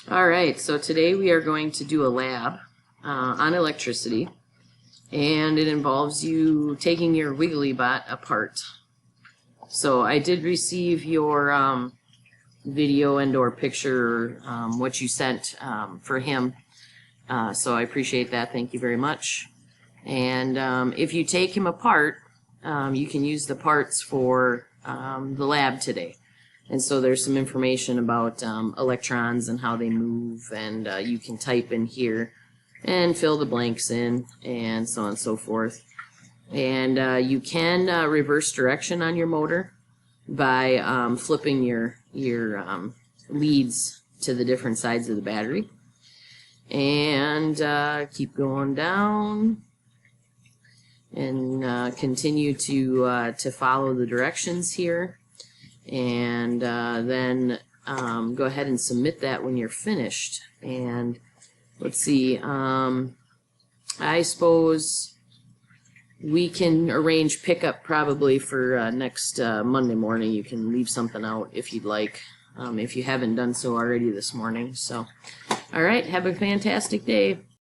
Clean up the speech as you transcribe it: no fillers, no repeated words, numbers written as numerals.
All right, so today we are going to do a lab on electricity, and it involves you taking your WigglyBot apart. So I did receive your video and or picture, what you sent for him, so I appreciate that. Thank you very much. And if you take him apart, you can use the parts for the lab today. And so there's some information about electrons and how they move, and you can type in here and fill the blanks in and so on and so forth. And you can reverse direction on your motor by flipping your leads to the different sides of the battery. And keep going down and continue to follow the directions here. And then go ahead and submit that when you're finished. And let's see, I suppose we can arrange pickup probably for next Monday morning. You can leave something out if you'd like, if you haven't done so already this morning. So, all right, have a fantastic day.